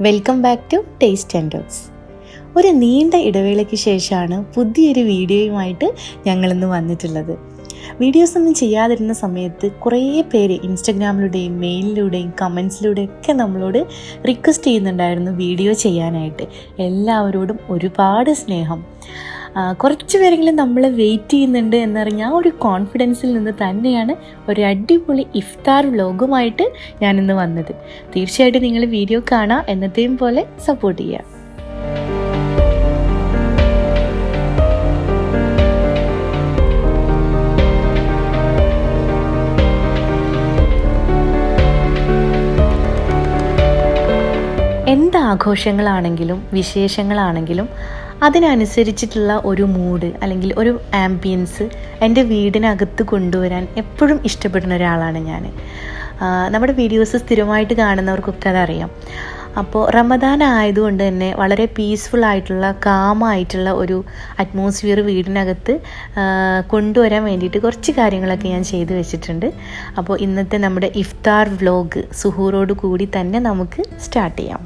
Welcome back to taste and talks. ഒരു നീണ്ട ഇടവേളയ്ക്ക് ശേഷമാണ് പുതിയൊരു വീഡിയോയുമായിട്ട് ഞങ്ങളിന്ന് വന്നിട്ടുള്ളത്. വീഡിയോസ് ഒന്നും ചെയ്യാതിരുന്ന സമയത്ത് കുറേ പേര് ഇൻസ്റ്റഗ്രാമിലൂടെയും മെയിലിലൂടെയും കമൻസിലൂടെയൊക്കെ നമ്മളോട് റിക്വസ്റ്റ് ചെയ്യുന്നുണ്ടായിരുന്നു വീഡിയോ ചെയ്യാനായിട്ട്. എല്ലാവരോടും ഒരുപാട് സ്നേഹം. കുറച്ച് പേരെങ്കിലും നമ്മൾ വെയിറ്റ് ചെയ്യുന്നുണ്ട് എന്നറിഞ്ഞ ആ ഒരു കോൺഫിഡൻസിൽ നിന്ന് തന്നെയാണ് ഒരു അടിപൊളി ഇഫ്താർ വ്ലോഗുമായിട്ട് ഞാനിന്ന് വന്നത്. തീർച്ചയായിട്ടും നിങ്ങൾ വീഡിയോ കാണാം, എന്നത്തെയും പോലെ സപ്പോർട്ട് ചെയ്യുക. എന്താഘോഷങ്ങളാണെങ്കിലും വിശേഷങ്ങളാണെങ്കിലും അതിനനുസരിച്ചിട്ടുള്ള ഒരു മൂഡ് അല്ലെങ്കിൽ ഒരു ആംബിയൻസ് എൻ്റെ വീടിനകത്ത് കൊണ്ടുവരാൻ എപ്പോഴും ഇഷ്ടപ്പെടുന്ന ഒരാളാണ് ഞാൻ. നമ്മുടെ വീഡിയോസ് സ്ഥിരമായിട്ട് കാണുന്നവർക്കൊക്കെ അതറിയാം. അപ്പോൾ റമദാൻ ആയതുകൊണ്ട് തന്നെ വളരെ പീസ്ഫുൾ ആയിട്ടുള്ള കാമായിട്ടുള്ള ഒരു അറ്റ്മോസ്ഫിയർ വീടിനകത്ത് കൊണ്ടുവരാൻ വേണ്ടിയിട്ട് കുറച്ച് കാര്യങ്ങളൊക്കെ ഞാൻ ചെയ്തു വെച്ചിട്ടുണ്ട്. അപ്പോൾ ഇന്നത്തെ നമ്മുടെ ഇഫ്താർ വ്ലോഗ് സുഹൂറോട് കൂടി തന്നെ നമുക്ക് സ്റ്റാർട്ട് ചെയ്യാം.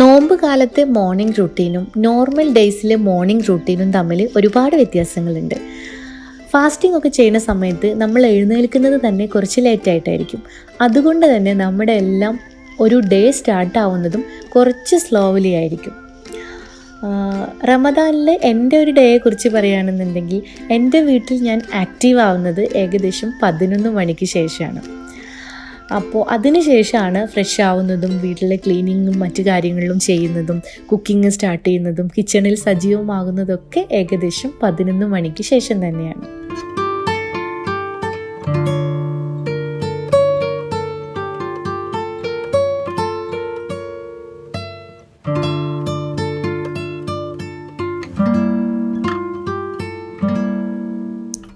നോമ്പ് കാലത്തെ മോർണിംഗ് റുട്ടീനും നോർമൽ ഡേയ്സിലെ മോർണിംഗ് റുട്ടീനും തമ്മിൽ ഒരുപാട് വ്യത്യാസങ്ങളുണ്ട്. ഫാസ്റ്റിംഗ് ഒക്കെ ചെയ്യുന്ന സമയത്ത് നമ്മൾ എഴുന്നേൽക്കുന്നത് തന്നെ കുറച്ച് ലേറ്റായിട്ടായിരിക്കും. അതുകൊണ്ട് തന്നെ നമ്മുടെ എല്ലാം ഒരു ഡേ സ്റ്റാർട്ട് ആവുന്നതും കുറച്ച് സ്ലോവലി ആയിരിക്കും. റമദാനിൽ എൻ്റെ ഒരു ഡേയെ കുറിച്ച് പറയുകയാണെന്നുണ്ടെങ്കിൽ എൻ്റെ വീട്ടിൽ ഞാൻ ആക്റ്റീവ് ആവുന്നത് ഏകദേശം 11 മണിക്ക് ശേഷമാണ്. അപ്പോൾ അതിന് ശേഷമാണ് ഫ്രഷ് ആവുന്നതും വീട്ടിലെ ക്ലീനിങ്ങും മറ്റു കാര്യങ്ങളിലും ചെയ്യുന്നതും കുക്കിംഗ് സ്റ്റാർട്ട് ചെയ്യുന്നതും കിച്ചണിൽ സജീവമാകുന്നതൊക്കെ ഏകദേശം 11 മണിക്ക് ശേഷം തന്നെയാണ്.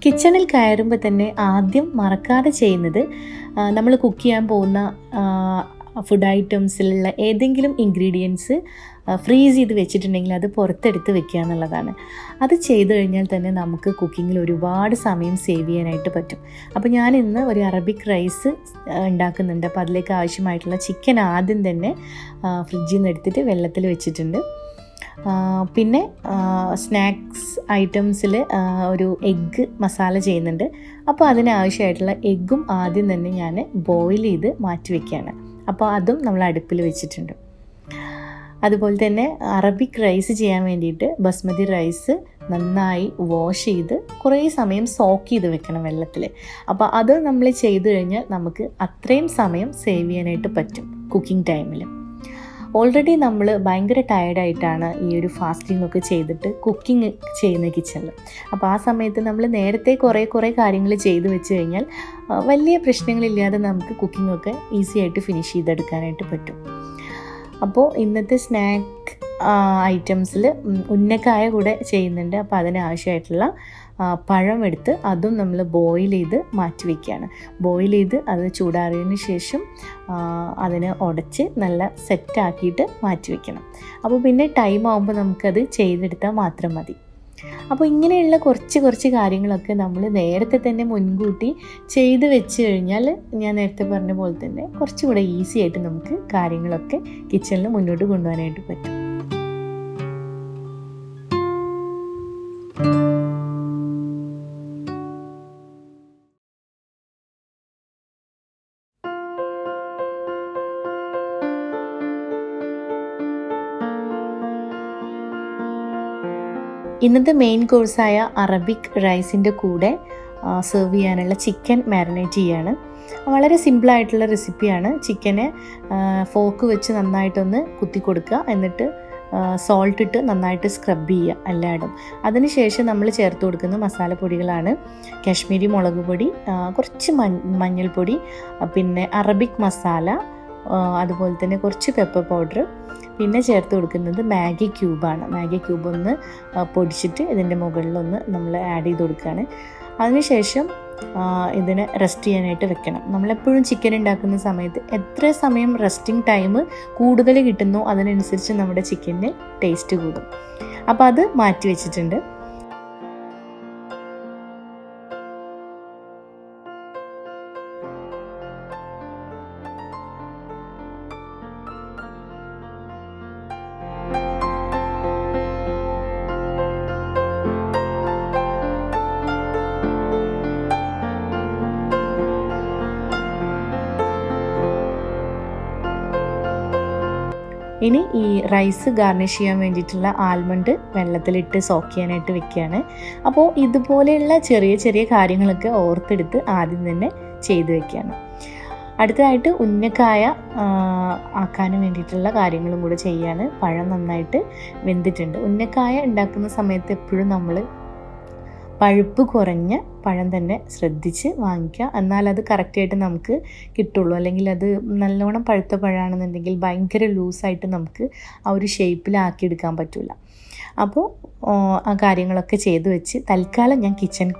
കിച്ചണിൽ കയറുമ്പോൾ തന്നെ ആദ്യം മറക്കാതെ ചെയ്യുന്നത് നമ്മൾ കുക്ക് ചെയ്യാൻ പോകുന്ന ഫുഡ് ഐറ്റംസിലുള്ള ഏതെങ്കിലും ഇൻഗ്രീഡിയൻസ് ഫ്രീസ് ചെയ്ത് വെച്ചിട്ടുണ്ടെങ്കിൽ അത് പുറത്തെടുത്ത് വെക്കുക എന്നുള്ളതാണ്. അത് ചെയ്തു കഴിഞ്ഞാൽ തന്നെ നമുക്ക് കുക്കിങ്ങിൽ ഒരുപാട് സമയം സേവ് ചെയ്യാനായിട്ട് പറ്റും. അപ്പോൾ ഞാൻ ഇന്ന് ഒരു അറബിക് റൈസ് ഉണ്ടാക്കുന്നുണ്ട്. അപ്പോൾ അതിലേക്ക് ആവശ്യമായിട്ടുള്ള ചിക്കൻ ആദ്യം തന്നെ ഫ്രിഡ്ജിൽ നിന്ന് എടുത്തിട്ട് വെള്ളത്തിൽ വെച്ചിട്ടുണ്ട്. പിന്നെ സ്നാക്സ് ഐറ്റംസിൽ ഒരു എഗ്ഗ് മസാല ചെയ്യുന്നുണ്ട്. അപ്പോൾ അതിനാവശ്യമായിട്ടുള്ള എഗ്ഗും ആദ്യം തന്നെ ഞാൻ ബോയിൽ ചെയ്ത് മാറ്റി വയ്ക്കുകയാണ്. അപ്പോൾ അതും നമ്മൾ അടുപ്പിൽ വെച്ചിട്ടുണ്ട്. അതുപോലെ തന്നെ അറബിക് റൈസ് ചെയ്യാൻ വേണ്ടിയിട്ട് ബസ്മതി റൈസ് നന്നായി വാഷ് ചെയ്ത് കുറേ സമയം സോക്ക് ചെയ്ത് വെക്കണം വെള്ളത്തിൽ. അപ്പോൾ അത് നമ്മൾ ചെയ്തു കഴിഞ്ഞാൽ നമുക്ക് അത്രയും സമയം സേവ് ചെയ്യാനായിട്ട് പറ്റും കുക്കിംഗ് ടൈമിൽ. ഓൾറെഡി നമ്മൾ ഭയങ്കര ടയർഡായിട്ടാണ് ഈ ഒരു ഫാസ്റ്റിംഗ് ഒക്കെ ചെയ്തിട്ട് കുക്കിംഗ് ചെയ്യുന്ന കിച്ചണിൽ. അപ്പോൾ ആ സമയത്ത് നമ്മൾ നേരത്തെ കുറേ കാര്യങ്ങൾ ചെയ്ത് വെച്ച് കഴിഞ്ഞാൽ വലിയ പ്രശ്നങ്ങളില്ലാതെ നമുക്ക് കുക്കിംഗ് ഒക്കെ ഈസി ആയിട്ട് ഫിനിഷ് ചെയ്തെടുക്കാനായിട്ട് പറ്റും. അപ്പോൾ ഇന്നത്തെ സ്നാക്ക് ഐറ്റംസിൽ ഉന്നക്കായ കൂടെ ചെയ്യുന്നുണ്ട്. അപ്പോൾ അതിനാവശ്യമായിട്ടുള്ള പഴം എടുത്ത് അതും നമ്മൾ ബോയിൽ ചെയ്ത് മാറ്റി വയ്ക്കുകയാണ്. ബോയിൽ ചെയ്ത് അത് ചൂടാറിയതിന് ശേഷം അതിനെ ഉടച്ച് നല്ല സെറ്റാക്കിയിട്ട് മാറ്റി വയ്ക്കണം. അപ്പോൾ പിന്നെ ടൈം ആകുമ്പോൾ നമുക്കത് ചെയ്തെടുത്താൽ മാത്രം മതി. അപ്പോൾ ഇങ്ങനെയുള്ള കുറച്ച് കാര്യങ്ങളൊക്കെ നമ്മൾ നേരത്തെ തന്നെ മുൻകൂട്ടി ചെയ്ത് വെച്ച് കഴിഞ്ഞാൽ ഞാൻ നേരത്തെ പറഞ്ഞ പോലെ തന്നെ കുറച്ചുകൂടെ ഈസി ആയിട്ട് നമുക്ക് കാര്യങ്ങളൊക്കെ കിച്ചണിൽ മുന്നോട്ട് കൊണ്ടുപോകാനായിട്ട് പറ്റും. ഇന്നത്തെ മെയിൻ കോഴ്സായ അറബിക് റൈസിൻ്റെ കൂടെ സെർവ് ചെയ്യാനുള്ള ചിക്കൻ മാരിനേറ്റ് ചെയ്യാണ്. വളരെ സിമ്പിളായിട്ടുള്ള റെസിപ്പിയാണ്. ചിക്കനെ ഫോർക്ക് വെച്ച് നന്നായിട്ടൊന്ന് കുത്തി കൊടുക്കുക, എന്നിട്ട് സോൾട്ട് ഇട്ട് നന്നായിട്ട് സ്ക്രബ് ചെയ്യുക എല്ലായിടും. അതിനുശേഷം നമ്മൾ ചേർത്ത് കൊടുക്കുന്ന മസാലപ്പൊടികളാണ് കാശ്മീരി മുളക് പൊടി, കുറച്ച് മഞ്ഞൾപ്പൊടി, പിന്നെ അറബിക് മസാല, അതുപോലെ തന്നെ കുറച്ച് പെപ്പർ പൗഡർ, പിന്നെ ചേർത്ത് കൊടുക്കുന്നത് മാഗി ക്യൂബാണ്. മാഗി ക്യൂബ് ഒന്ന് പൊടിച്ചിട്ട് ഇതിൻ്റെ മുകളിലൊന്ന് നമ്മൾ ആഡ് ചെയ്ത് കൊടുക്കുകയാണ്. അതിനുശേഷം ഇതിനെ റെസ്റ്റ് ചെയ്യാനായിട്ട് വെക്കണം. നമ്മളെപ്പോഴും ചിക്കൻ ഉണ്ടാക്കുന്ന സമയത്ത് എത്ര സമയം റെസ്റ്റിംഗ് ടൈം കൂടുതൽ കിട്ടുന്നോ അതിനനുസരിച്ച് നമ്മുടെ ചിക്കന് ടേസ്റ്റ് കൂടും. അപ്പോൾ അത് മാറ്റി വെച്ചിട്ടുണ്ട്. ഇനി ഈ റൈസ് ഗാർണിഷ് ചെയ്യാൻ വേണ്ടിയിട്ടുള്ള ആൽമണ്ട് വെള്ളത്തിലിട്ട് സോക്ക് ചെയ്യാനായിട്ട് വെക്കുകയാണ്. അപ്പോൾ ഇതുപോലെയുള്ള ചെറിയ ചെറിയ കാര്യങ്ങളൊക്കെ ഓർത്തെടുത്ത് ആദ്യം തന്നെ ചെയ്ത് വെക്കുകയാണ്. അടുത്തതായിട്ട് ഉന്നക്കായ ആക്കാനും വേണ്ടിയിട്ടുള്ള കാര്യങ്ങളും കൂടെ ചെയ്യാണ്. പഴം നന്നായിട്ട് വെന്തിട്ടുണ്ട്. ഉന്നക്കായ ഉണ്ടാക്കുന്ന സമയത്ത് എപ്പോഴും നമ്മൾ പഴുപ്പ് കുറഞ്ഞ പഴം തന്നെ ശ്രദ്ധിച്ച് വാങ്ങിക്കുക, എന്നാൽ അത് കറക്റ്റായിട്ട് നമുക്ക് കിട്ടുള്ളൂ. അല്ലെങ്കിൽ അത് നല്ലോണം പഴുത്ത പഴമാണെന്നുണ്ടെങ്കിൽ ഭയങ്കര ലൂസായിട്ട് നമുക്ക് ആ ഒരു ഷേപ്പിലാക്കിയെടുക്കാൻ പറ്റില്ല. അപ്പോൾ ആ കാര്യങ്ങളൊക്കെ ചെയ്ത് വെച്ച് തൽക്കാലം ഞാൻ കിച്ചൺ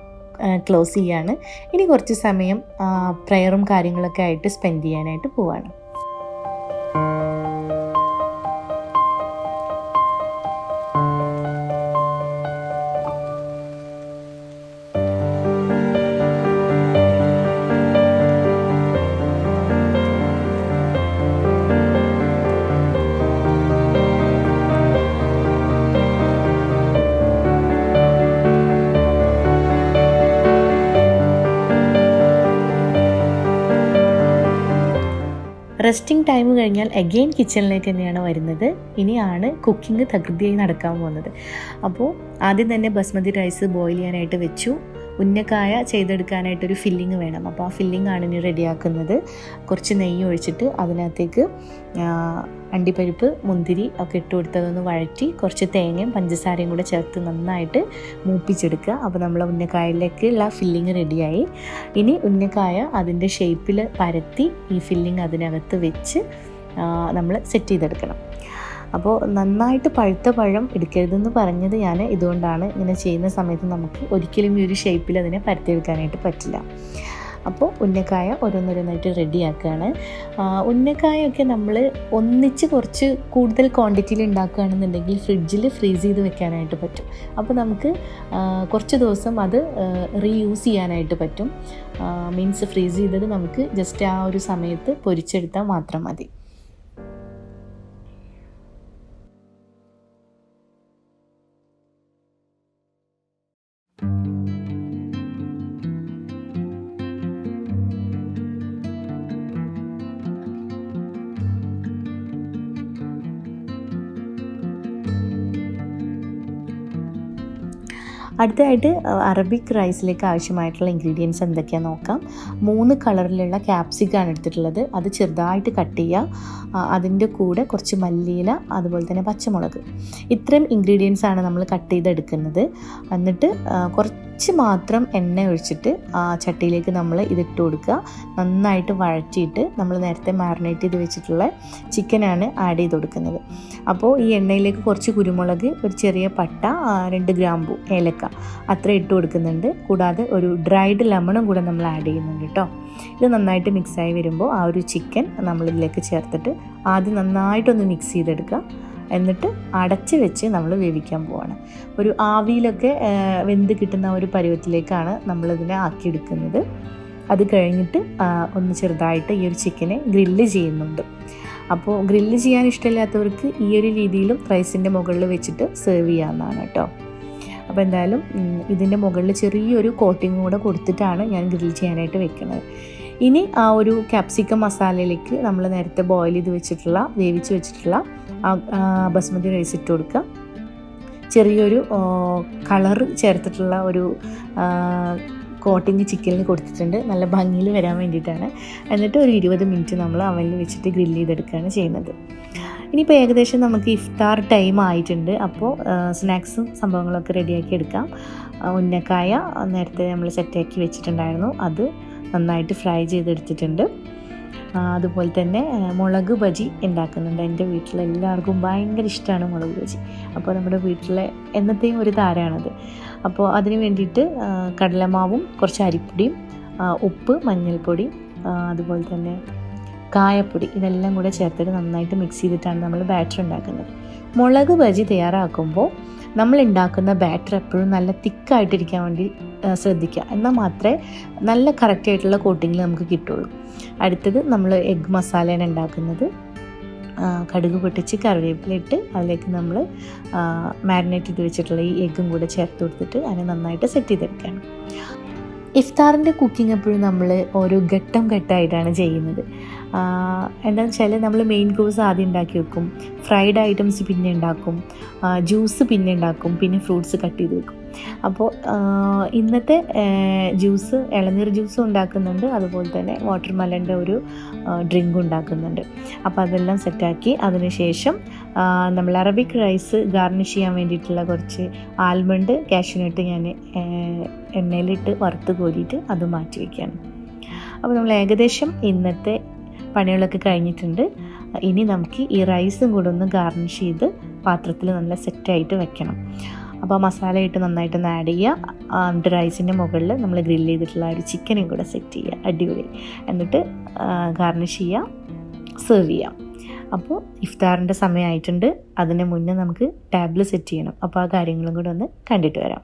ക്ലോസ് ചെയ്യാണ്. ഇനി കുറച്ച് സമയം പ്രയറും കാര്യങ്ങളൊക്കെ ആയിട്ട് സ്പെൻഡ് ചെയ്യാനായിട്ട് പോവാണ്. റെസ്റ്റിംഗ് ടൈം കഴിഞ്ഞാൽ അഗെയിൻ കിച്ചണിലേക്ക് തന്നെയാണ് വരുന്നത്. ഇനിയാണ് കുക്കിംഗ് തകൃതിയായി നടക്കാൻ പോകുന്നത്. അപ്പോൾ ആദ്യം തന്നെ ബസ്മതി റൈസ് ബോയിൽ ചെയ്യാനായിട്ട് വെച്ചു. ഉന്നക്കായ ചെയ്തെടുക്കാനായിട്ടൊരു ഫില്ലിങ് വേണം. അപ്പോൾ ആ ഫില്ലിങ്ങാണ് ഇനി റെഡിയാക്കുന്നത്. കുറച്ച് നെയ്യ് ഒഴിച്ചിട്ട് അതിനകത്തേക്ക് അണ്ടിപ്പരിപ്പ്, മുന്തിരി ഒക്കെ ഇട്ട് കൊടുത്തതൊന്ന് വഴറ്റി കുറച്ച് തേങ്ങയും പഞ്ചസാരയും കൂടെ ചേർത്ത് നന്നായിട്ട് മൂപ്പിച്ചെടുക്കുക. അപ്പോൾ നമ്മൾ ഉന്നക്കായയിലേക്കുള്ള ഫില്ലിങ് റെഡിയായി. ഇനി ഉന്നക്കായ അതിൻ്റെ ഷേപ്പിൽ പരത്തി ഈ ഫില്ലിങ് അതിനകത്ത് വെച്ച് നമ്മൾ സെറ്റ് ചെയ്തെടുക്കണം. അപ്പോൾ നന്നായിട്ട് പഴുത്ത പഴം എടുക്കരുതെന്ന് പറഞ്ഞത് ഞാൻ ഇതുകൊണ്ടാണ്. ഇങ്ങനെ ചെയ്യുന്ന സമയത്ത് നമുക്ക് ഒരിക്കലും ഈ ഒരു ഷേപ്പിൽ അതിനെ പരത്തിയെടുക്കാനായിട്ട് പറ്റില്ല. അപ്പോൾ ഉന്നക്കായ ഓരോന്നോരോന്നായിട്ട് റെഡിയാക്കുകയാണ്. ഉന്നക്കായൊക്കെ നമ്മൾ ഒന്നിച്ച് കുറച്ച് കൂടുതൽ ക്വാണ്ടിറ്റിയിൽ ഉണ്ടാക്കുകയാണെന്നുണ്ടെങ്കിൽ ഫ്രിഡ്ജിൽ ഫ്രീസ് ചെയ്ത് വെക്കാനായിട്ട് പറ്റും. അപ്പോൾ നമുക്ക് കുറച്ച് ദിവസം അത് റീയൂസ് ചെയ്യാനായിട്ട് പറ്റും. മീൻസ് ഫ്രീസ് ചെയ്തത് നമുക്ക് ജസ്റ്റ് ആ ഒരു സമയത്ത് പൊരിച്ചെടുത്താൽ മാത്രം മതി. അടുത്തതായിട്ട് അറബിക് റൈസിലേക്ക് ആവശ്യമായിട്ടുള്ള ഇൻഗ്രീഡിയൻസ് എന്തൊക്കെയാണെന്ന് നോക്കാം. 3 കളറിലുള്ള ക്യാപ്സിക്കാണ് എടുത്തിട്ടുള്ളത്. അത് ചെറുതായിട്ട് കട്ട് ചെയ്യുക. അതിൻ്റെ കൂടെ കുറച്ച് മല്ലിയില, അതുപോലെ തന്നെ പച്ചമുളക്. ഇത്രയും ഇൻഗ്രീഡിയൻസ് ആണ് നമ്മൾ കട്ട് ചെയ്തെടുക്കുന്നത്. എന്നിട്ട് കുറച്ച് മാത്രം എണ്ണ ഒഴിച്ചിട്ട് ചട്ടിയിലേക്ക് നമ്മൾ ഇതിട്ട് കൊടുക്കുക. നന്നായിട്ട് വഴറ്റിയിട്ട് നമ്മൾ നേരത്തെ മാരിനേറ്റ് ചെയ്ത് വെച്ചിട്ടുള്ള ചിക്കനാണ് ആഡ് ചെയ്ത് കൊടുക്കുന്നത്. അപ്പോൾ ഈ എണ്ണയിലേക്ക് കുറച്ച് കുരുമുളക്, ഒരു ചെറിയ പട്ട, 2 ഗ്രാമ്പു, ഏലക്ക അത്ര ഇട്ട് കൊടുക്കുന്നുണ്ട്. കൂടാതെ ഒരു ഡ്രൈഡ് ലെമണും കൂടെ നമ്മൾ ആഡ് ചെയ്യുന്നുണ്ട് കേട്ടോ. ഇത് നന്നായിട്ട് മിക്സായി വരുമ്പോൾ ആ ഒരു ചിക്കൻ നമ്മളിതിലേക്ക് ചേർത്തിട്ട് ആദ്യം നന്നായിട്ടൊന്ന് മിക്സ് ചെയ്തെടുക്കുക. എന്നിട്ട് അടച്ച് വെച്ച് നമ്മൾ വേവിക്കാൻ പോവാണ്. ഒരു ആവിയിലൊക്കെ വെന്ത് കിട്ടുന്ന ഒരു പരുവത്തിലേക്കാണ് നമ്മളിതിനെ ആക്കിയെടുക്കുന്നത്. അത് കഴിഞ്ഞിട്ട് ഒന്ന് ചെറുതായിട്ട് ഈ ഒരു ചിക്കനെ ഗ്രില്ല് ചെയ്യുന്നുണ്ട്. അപ്പോൾ ഗ്രില്ല് ചെയ്യാൻ ഇഷ്ടമില്ലാത്തവർക്ക് ഈ ഒരു രീതിയിലും റൈസിൻ്റെ മുകളിൽ വെച്ചിട്ട് സെർവ് ചെയ്യാവുന്നതാണ് കേട്ടോ. അപ്പോൾ എന്തായാലും ഇതിൻ്റെ മുകളിൽ ചെറിയൊരു കോട്ടിങ് കൂടെ കൊടുത്തിട്ടാണ് ഞാൻ ഗ്രിൽ ചെയ്യാനായിട്ട് വെക്കുന്നത്. ഇനി ആ ഒരു ക്യാപ്സിക്കം മസാലയിലേക്ക് നമ്മൾ നേരത്തെ ബോയിൽ ചെയ്ത് വെച്ചിട്ടുള്ള, വേവിച്ച് വെച്ചിട്ടുള്ള ബസ്മതി റൈസ് ഇട്ട് കൊടുക്കുക. ചെറിയൊരു കളർ ചേർത്തിട്ടുള്ള ഒരു കോട്ടിങ് ചിക്കനിൽ കൊടുത്തിട്ടുണ്ട്, നല്ല ഭംഗിയിൽ വരാൻ വേണ്ടിയിട്ടാണ്. എന്നിട്ട് ഒരു 20 മിനിറ്റ് നമ്മൾ അവനിൽ വെച്ചിട്ട് ഗ്രില്ല് ചെയ്തെടുക്കുകയാണ് ചെയ്യുന്നത്. ഇനിയിപ്പോൾ ഏകദേശം നമുക്ക് ഇഫ്താർ ടൈം ആയിട്ടുണ്ട്. അപ്പോൾ സ്നാക്സും സംഭവങ്ങളൊക്കെ റെഡിയാക്കി എടുക്കാം. ഉന്നക്കായ നേരത്തെ നമ്മൾ സെറ്റാക്കി വെച്ചിട്ടുണ്ടായിരുന്നു, അത് നന്നായിട്ട് ഫ്രൈ ചെയ്തെടുത്തിട്ടുണ്ട്. അതുപോലെ തന്നെ മുളക് ബജി ഉണ്ടാക്കുന്നുണ്ട്. എൻ്റെ വീട്ടിലെല്ലാവർക്കും ഭയങ്കര ഇഷ്ടമാണ് മുളക് ബജി. അപ്പോൾ നമ്മുടെ വീട്ടിലെ എന്നത്തെയും ഒരു താരമാണത്. അപ്പോൾ അതിന് വേണ്ടിയിട്ട് കടലമാവും കുറച്ച് അരിപ്പൊടിയും ഉപ്പ്, മഞ്ഞൾപ്പൊടി, അതുപോലെ തന്നെ കായപ്പൊടി ഇതെല്ലാം കൂടെ ചേർത്തിട്ട് നന്നായിട്ട് മിക്സ് ചെയ്തിട്ടാണ് നമ്മൾ ബാറ്റർ ഉണ്ടാക്കുന്നത്. മുളക് ബജി തയ്യാറാക്കുമ്പോൾ നമ്മൾ ഉണ്ടാക്കുന്ന ബാറ്റർ എപ്പോഴും നല്ല തിക്കായിട്ടിരിക്കാൻ വേണ്ടി ശ്രദ്ധിക്കുക. എന്നാൽ മാത്രമേ നല്ല കറക്റ്റായിട്ടുള്ള കോട്ടിങ്ങിൽ നമുക്ക് കിട്ടുള്ളൂ. അടുത്തത് നമ്മൾ എഗ്ഗ് മസാലയാണ് ഉണ്ടാക്കുന്നത്. കടുക് പൊട്ടിച്ച് കറിവേപ്പിലിട്ട് അതിലേക്ക് നമ്മൾ മാരിനേറ്റ് ചെയ്ത് വെച്ചിട്ടുള്ള ഈ എഗ്ഗും കൂടെ ചേർത്ത് കൊടുത്തിട്ട് അതിനെ നന്നായിട്ട് സെറ്റ് ചെയ്തെടുക്കുകയാണ്. ഇഫ്താറിൻ്റെ കുക്കിംഗ് എപ്പോഴും നമ്മൾ ഓരോ ഘട്ടമായിട്ടാണ് ചെയ്യുന്നത്. എന്താണെന്ന് വെച്ചാൽ നമ്മൾ മെയിൻ കോഴ്സ് ആദ്യം ഉണ്ടാക്കി വെക്കും, ഫ്രൈഡ് ഐറ്റംസ് പിന്നെ ഉണ്ടാക്കും, ജ്യൂസ് പിന്നെ ഉണ്ടാക്കും, പിന്നെ ഫ്രൂട്ട്സ് കട്ട് ചെയ്ത് വെക്കും. അപ്പോൾ ഇന്നത്തെ ജ്യൂസ് ഇളനീർ ജ്യൂസും ഉണ്ടാക്കുന്നുണ്ട്, അതുപോലെ തന്നെ വാട്ടർ മെലൻ്റെ ഒരു ഡ്രിങ്ക് ഉണ്ടാക്കുന്നുണ്ട്. അപ്പോൾ അതെല്ലാം സെറ്റാക്കി അതിന് ശേഷം നമ്മൾ അറബിക് റൈസ് ഗാർണിഷ് ചെയ്യാൻ വേണ്ടിയിട്ടുള്ള കുറച്ച് ആൽമണ്ട്, കാഷ്യൂനട്ട് ഞാൻ എണ്ണയിലിട്ട് വറുത്ത് കോരിയിട്ട് അത് മാറ്റി വയ്ക്കുകയാണ്. അപ്പോൾ നമ്മൾ ഏകദേശം ഇന്നത്തെ പണികളൊക്കെ കഴിഞ്ഞിട്ടുണ്ട്. ഇനി നമുക്ക് ഈ റൈസും കൂടെ ഒന്ന് ഗാർണിഷ് ചെയ്ത് പാത്രത്തിൽ നല്ല സെറ്റായിട്ട് വെക്കണം. അപ്പോൾ മസാല ഇട്ട് നന്നായിട്ട് ഒന്ന് ആഡ് ചെയ്യുക. എന്നിട്ട് റൈസിൻ്റെ മുകളിൽ നമ്മൾ ഗ്രില്ല് ചെയ്തിട്ടുള്ള ഒരു ചിക്കനും കൂടെ സെറ്റ് ചെയ്യുക, അടിപൊളി. എന്നിട്ട് ഗാർണിഷ് ചെയ്യുക, സെർവ് ചെയ്യാം. അപ്പോൾ ഇഫ്താറിൻ്റെ സമയമായിട്ടുണ്ട്. അതിന് മുന്നേ നമുക്ക് ടേബിൾ സെറ്റ് ചെയ്യണം. അപ്പോൾ ആ കാര്യങ്ങളും കൂടെ ഒന്ന് കണ്ടിട്ട് വരാം.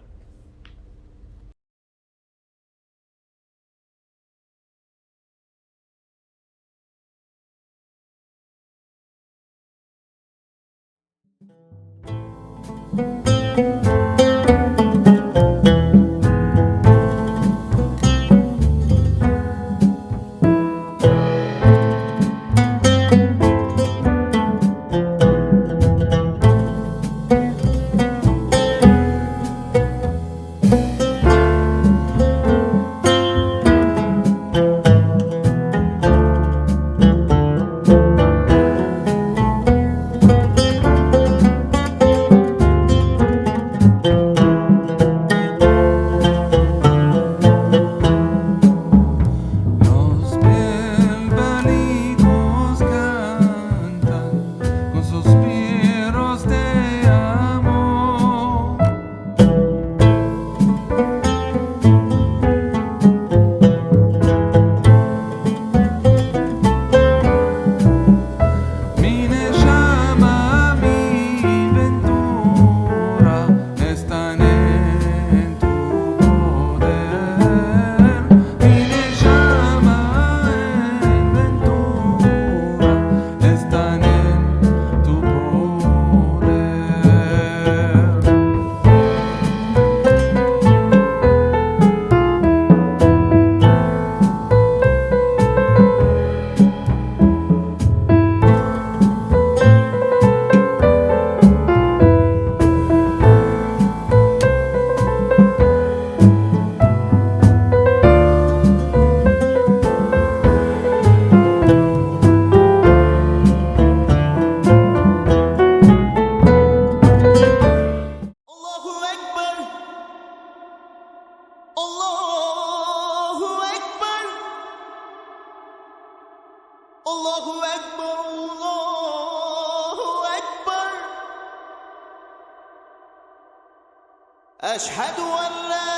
أشهد أن لا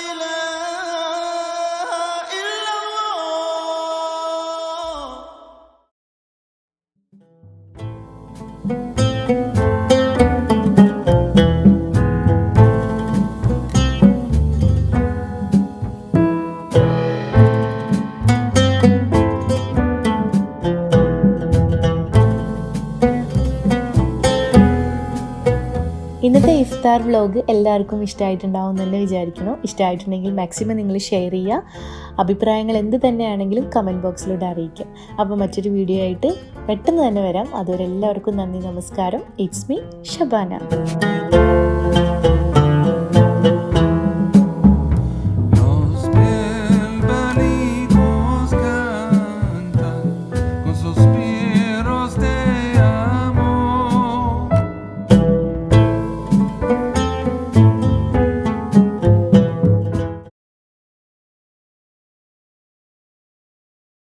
إله إلا الله. ഇന്നത്തെ ഇഫ്താർ വ്ലോഗ് എല്ലാവർക്കും ഇഷ്ടമായിട്ടുണ്ടാവും എന്ന് തന്നെ വിചാരിക്കുന്നു. ഇഷ്ടമായിട്ടുണ്ടെങ്കിൽ മാക്സിമം നിങ്ങൾ ഷെയർ ചെയ്യുക. അഭിപ്രായങ്ങൾ എന്ത് തന്നെയാണെങ്കിലും കമൻറ്റ് ബോക്സിലൂടെ അറിയിക്കുക. അപ്പോൾ മറ്റൊരു വീഡിയോ ആയിട്ട് പെട്ടെന്ന് തന്നെ വരാം. അതുവരെ എല്ലാവർക്കും നന്ദി, നമസ്കാരം. It's me Shabana.